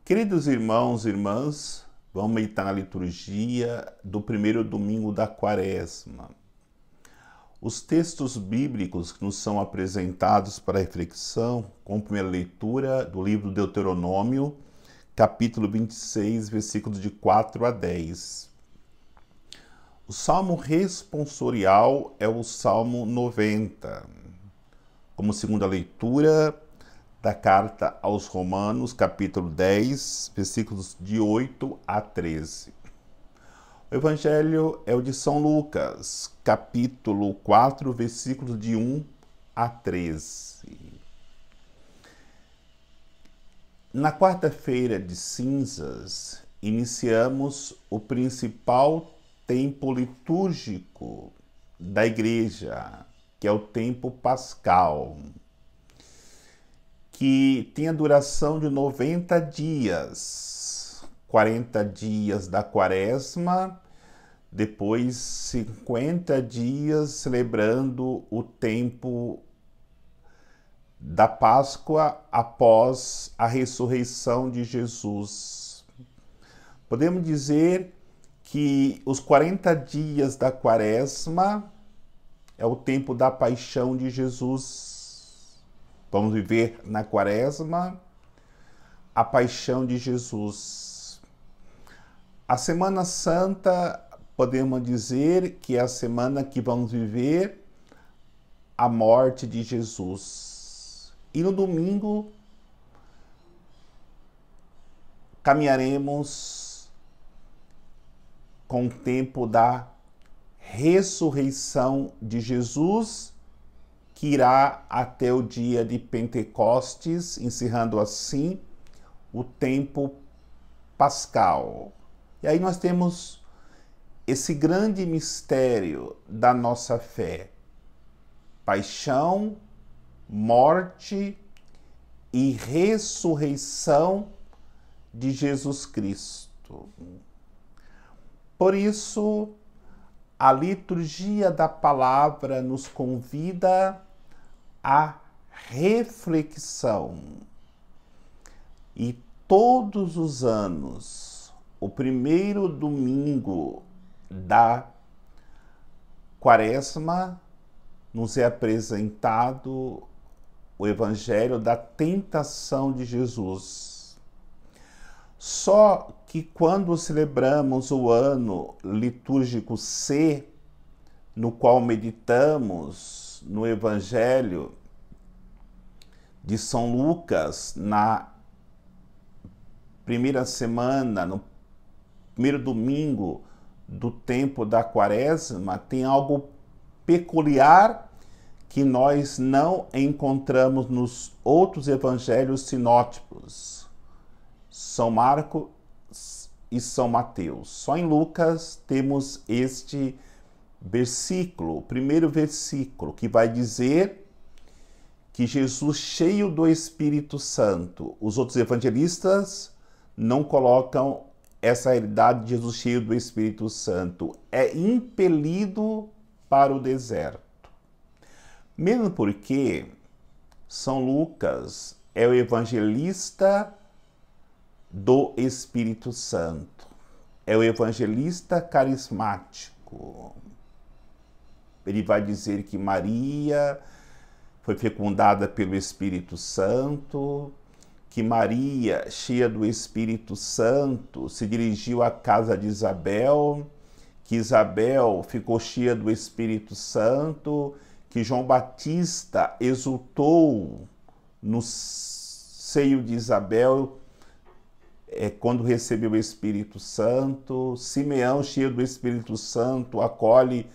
Queridos irmãos e irmãs, vamos meditar na liturgia do primeiro domingo da Quaresma. Os textos bíblicos que nos são apresentados para reflexão, com a primeira leitura do livro do Deuteronômio, capítulo 26, versículos de 4 a 10. O salmo responsorial é o Salmo 90. Como segunda leitura da carta aos Romanos, capítulo 10, versículos de 8 a 13. O evangelho é o de São Lucas, capítulo 4, versículos de 1 a 13. Na quarta-feira de cinzas, iniciamos o principal tempo litúrgico da igreja, que é o tempo pascal, que tem a duração de 90 dias, 40 dias da Quaresma, depois 50 dias celebrando o tempo da Páscoa após a ressurreição de Jesus. Podemos dizer que os 40 dias da Quaresma é o tempo da paixão de Jesus. Vamos viver na Quaresma a paixão de Jesus. A Semana Santa, podemos dizer que é a semana que vamos viver a morte de Jesus. E no domingo, caminharemos com o tempo da ressurreição de Jesus, que irá até o dia de Pentecostes, encerrando assim o tempo pascal. E aí nós temos esse grande mistério da nossa fé: paixão, morte e ressurreição de Jesus Cristo. Por isso, a liturgia da palavra nos convida à reflexão. E todos os anos, o primeiro domingo da Quaresma, nos é apresentado o evangelho da tentação de Jesus. Só que quando celebramos o ano litúrgico C, no qual meditamos no evangelho de São Lucas, na primeira semana, no primeiro domingo do tempo da Quaresma, tem algo peculiar que nós não encontramos nos outros evangelhos sinóticos, São Marcos e São Mateus. Só em Lucas temos este versículo, o primeiro versículo, que vai dizer que Jesus cheio do Espírito Santo. Os outros evangelistas não colocam essa realidade de Jesus cheio do Espírito Santo. É impelido para o deserto. Mesmo porque São Lucas é o evangelista do Espírito Santo. É o evangelista carismático. Ele vai dizer que Maria foi fecundada pelo Espírito Santo, que Maria, cheia do Espírito Santo, se dirigiu à casa de Isabel, que Isabel ficou cheia do Espírito Santo, que João Batista exultou no seio de Isabel quando recebeu o Espírito Santo. Simeão, cheio do Espírito Santo, acolhe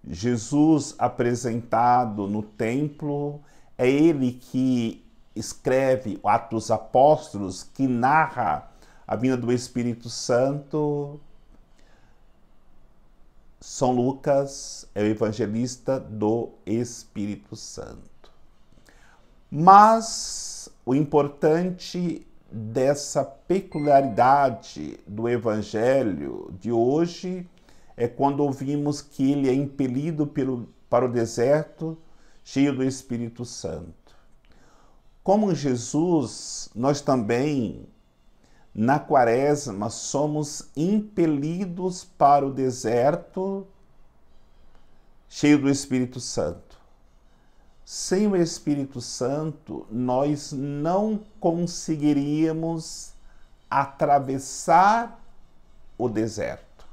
Jesus apresentado no templo. É ele que escreve o Atos dos Apóstolos, que narra a vinda do Espírito Santo. São Lucas é o evangelista do Espírito Santo. Mas o importante dessa peculiaridade do evangelho de hoje é quando ouvimos que ele é impelido para o deserto, cheio do Espírito Santo. Como Jesus, nós também na quaresma somos impelidos para o deserto cheio do Espírito Santo. Sem o Espírito Santo, nós não conseguiríamos atravessar o deserto,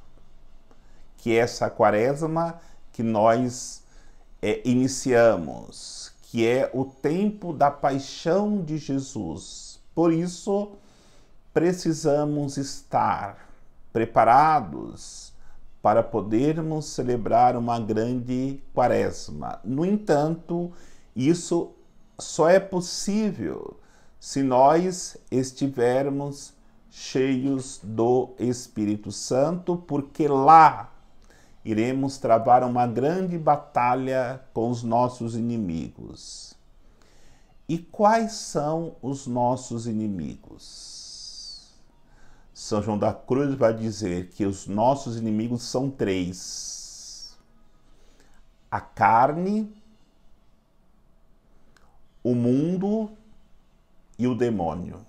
que é essa quaresma que nós iniciamos, que é o tempo da paixão de Jesus. Por isso, precisamos estar preparados para podermos celebrar uma grande quaresma. No entanto, isso só é possível se nós estivermos cheios do Espírito Santo, porque lá iremos travar uma grande batalha com os nossos inimigos. E quais são os nossos inimigos? São João da Cruz vai dizer que os nossos inimigos são três: a carne, o mundo e o demônio.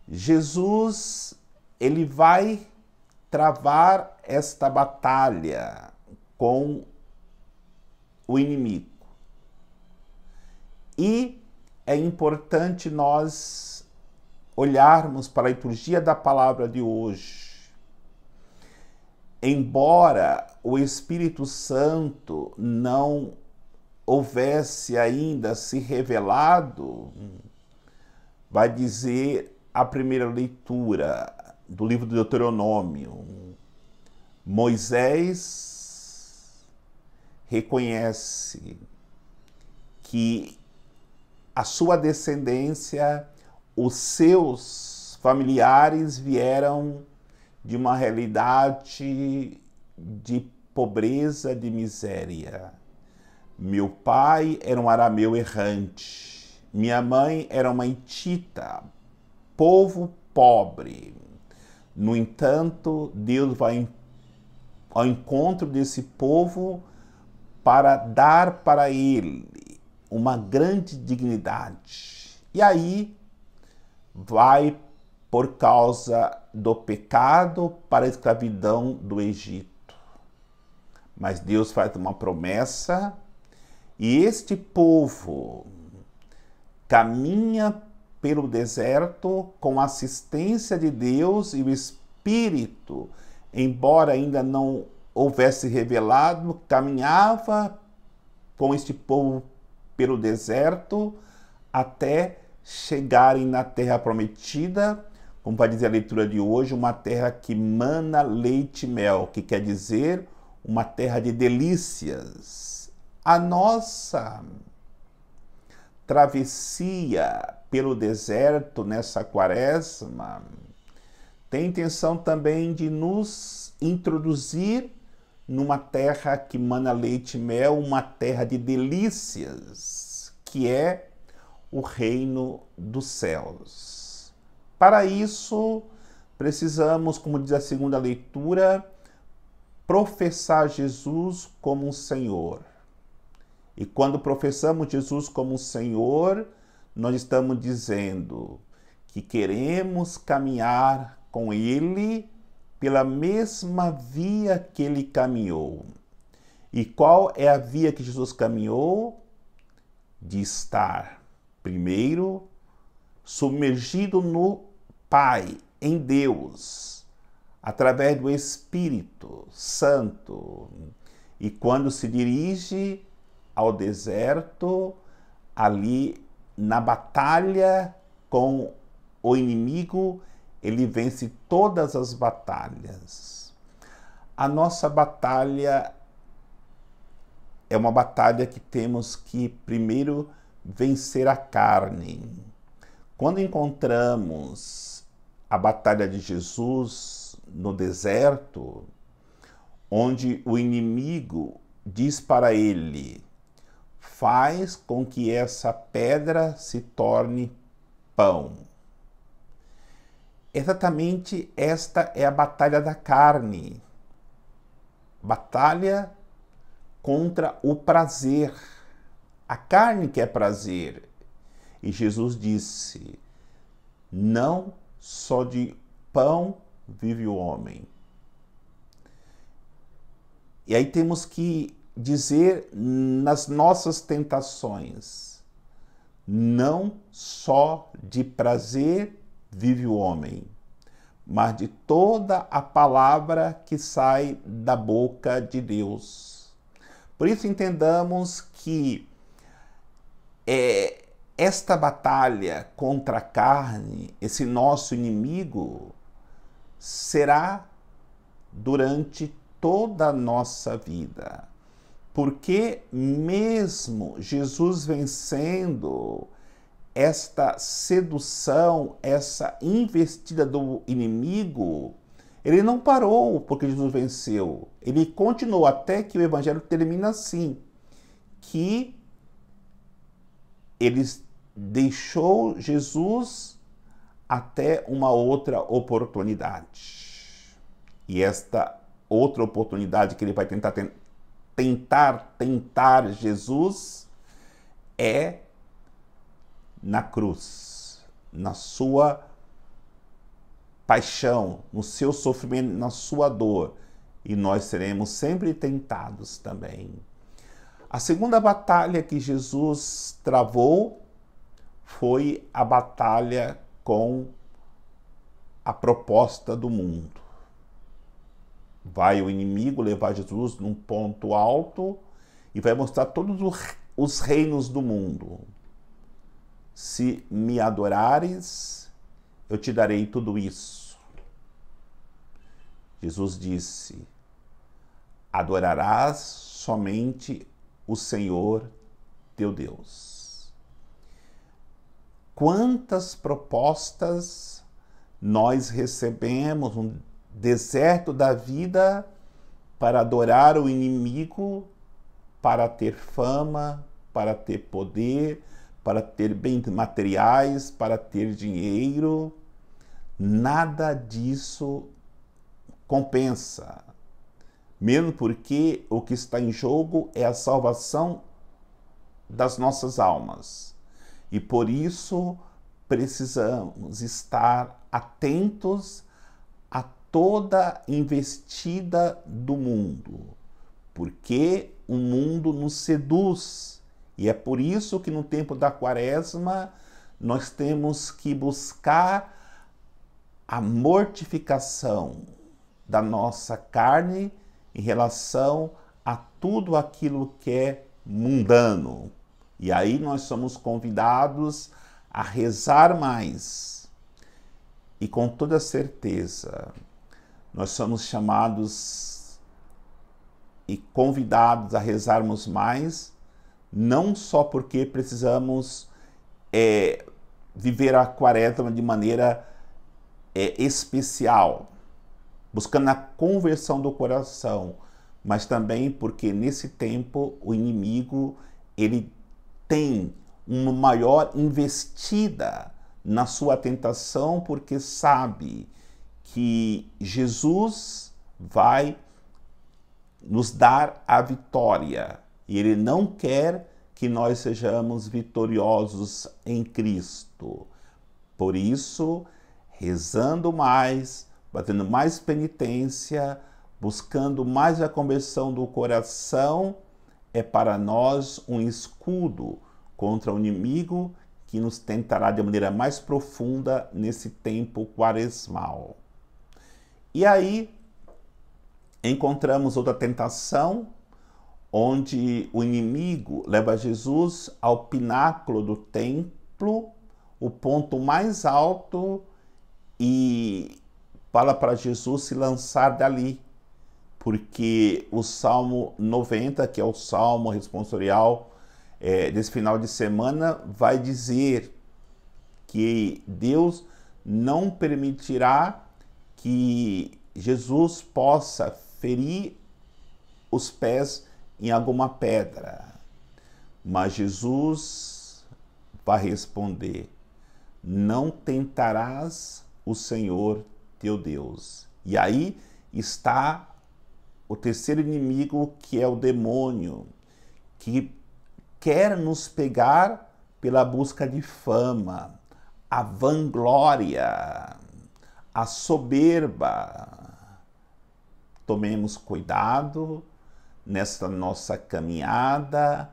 Jesus, ele vai travar esta batalha com o inimigo. E é importante nós olharmos para a liturgia da palavra de hoje. Embora o Espírito Santo não houvesse ainda se revelado, vai dizer a primeira leitura do livro do Deuteronômio, Moisés reconhece que a sua descendência, os seus familiares vieram de uma realidade de pobreza, de miséria. Meu pai era um arameu errante, minha mãe era uma hitita, povo pobre. No entanto, Deus vai ao encontro desse povo para dar para ele uma grande dignidade. E aí vai, por causa do pecado, para a escravidão do Egito. Mas Deus faz uma promessa e este povo caminha pelo deserto com a assistência de Deus, e o Espírito, embora ainda não houvesse revelado, caminhava com este povo pelo deserto até chegarem na terra prometida, como vai dizer a leitura de hoje, uma terra que mana leite e mel, que quer dizer uma terra de delícias. A nossa travessia pelo deserto nessa quaresma tem intenção também de nos introduzir numa terra que mana leite e mel, uma terra de delícias, que é o reino dos céus. Para isso, precisamos, como diz a segunda leitura, professar Jesus como um Senhor. E quando professamos Jesus como um Senhor, nós estamos dizendo que queremos caminhar com Ele pela mesma via que Ele caminhou. E qual é a via que Jesus caminhou? De estar, primeiro, submergido no Pai, em Deus, através do Espírito Santo. E quando se dirige ao deserto, ali na batalha com o inimigo, ele vence todas as batalhas. A nossa batalha é uma batalha que temos que primeiro vencer a carne. Quando encontramos a batalha de Jesus no deserto, onde o inimigo diz para ele: faz com que essa pedra se torne pão. Exatamente esta é a batalha da carne. Batalha contra o prazer. A carne quer prazer. E Jesus disse: não só de pão vive o homem. E aí temos que dizer nas nossas tentações, não só de prazer vive o homem, mas de toda a palavra que sai da boca de Deus. Por isso entendamos que esta batalha contra a carne, esse nosso inimigo, será durante toda a nossa vida. Porque mesmo Jesus vencendo esta sedução, essa investida do inimigo, ele não parou porque Jesus venceu. Ele continuou até que o evangelho termina assim, que ele deixou Jesus até uma outra oportunidade. E esta outra oportunidade que ele vai tentar Jesus é na cruz, na sua paixão, no seu sofrimento, na sua dor. E nós seremos sempre tentados também. A segunda batalha que Jesus travou foi a batalha com a proposta do mundo. Vai o inimigo levar Jesus num ponto alto e vai mostrar todos os reinos do mundo. Se me adorares, eu te darei tudo isso. Jesus disse: adorarás somente o Senhor teu Deus. Quantas propostas nós recebemos no deserto da vida para adorar o inimigo, para ter fama, para ter poder, para ter bens materiais, para ter dinheiro. Nada disso compensa. Mesmo porque o que está em jogo é a salvação das nossas almas. E por isso precisamos estar atentos a toda investida do mundo, porque o mundo nos seduz. E é por isso que no tempo da Quaresma nós temos que buscar a mortificação da nossa carne em relação a tudo aquilo que é mundano. E aí nós somos convidados a rezar mais. E com toda certeza, nós somos chamados e convidados a rezarmos mais, não só porque precisamos viver a Quaresma de maneira especial, buscando a conversão do coração, mas também porque nesse tempo o inimigo ele tem uma maior investida na sua tentação, porque sabe que Jesus vai nos dar a vitória e ele não quer que nós sejamos vitoriosos em Cristo. Por isso, rezando mais, fazendo mais penitência, buscando mais a conversão do coração, é para nós um escudo contra o inimigo que nos tentará de maneira mais profunda nesse tempo quaresmal. E aí encontramos outra tentação, onde o inimigo leva Jesus ao pináculo do templo, o ponto mais alto, e fala para Jesus se lançar dali, porque o Salmo 90, que é o Salmo responsorial desse final de semana, vai dizer que Deus não permitirá que Jesus possa ferir os pés em alguma pedra. Mas Jesus vai responder: não tentarás o Senhor teu Deus. E aí está o terceiro inimigo, que é o demônio, que quer nos pegar pela busca de fama, a vanglória, a soberba. Tomemos cuidado nessa nossa caminhada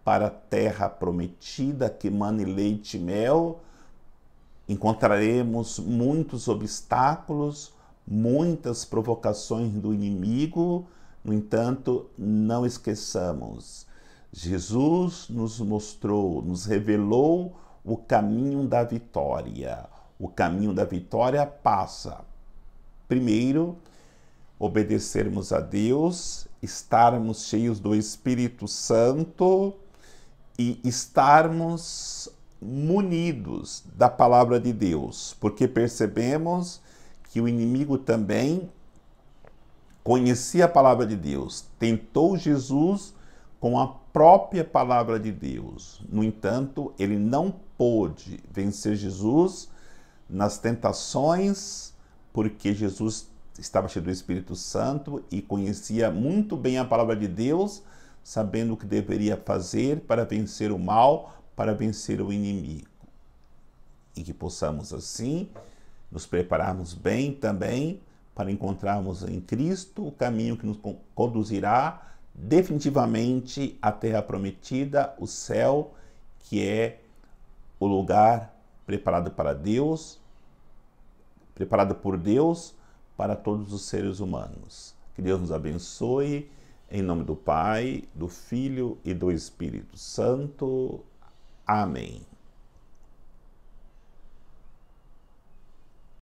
para a terra prometida que mana leite e mel. Encontraremos muitos obstáculos, muitas provocações do inimigo. No entanto, não esqueçamos, Jesus nos mostrou, nos revelou o caminho da vitória. O caminho da vitória passa, primeiro, obedecermos a Deus, estarmos cheios do Espírito Santo e estarmos munidos da palavra de Deus, porque percebemos que o inimigo também conhecia a palavra de Deus, tentou Jesus com a própria palavra de Deus. No entanto, ele não pôde vencer Jesus nas tentações, porque Jesus estava cheio do Espírito Santo e conhecia muito bem a palavra de Deus, sabendo o que deveria fazer para vencer o mal, para vencer o inimigo. E que possamos, assim, nos prepararmos bem também para encontrarmos em Cristo o caminho que nos conduzirá definitivamente à terra prometida, o céu, que é o lugar preparado para Deus, preparado por Deus para todos os seres humanos. Que Deus nos abençoe, em nome do Pai, do Filho e do Espírito Santo. Amém.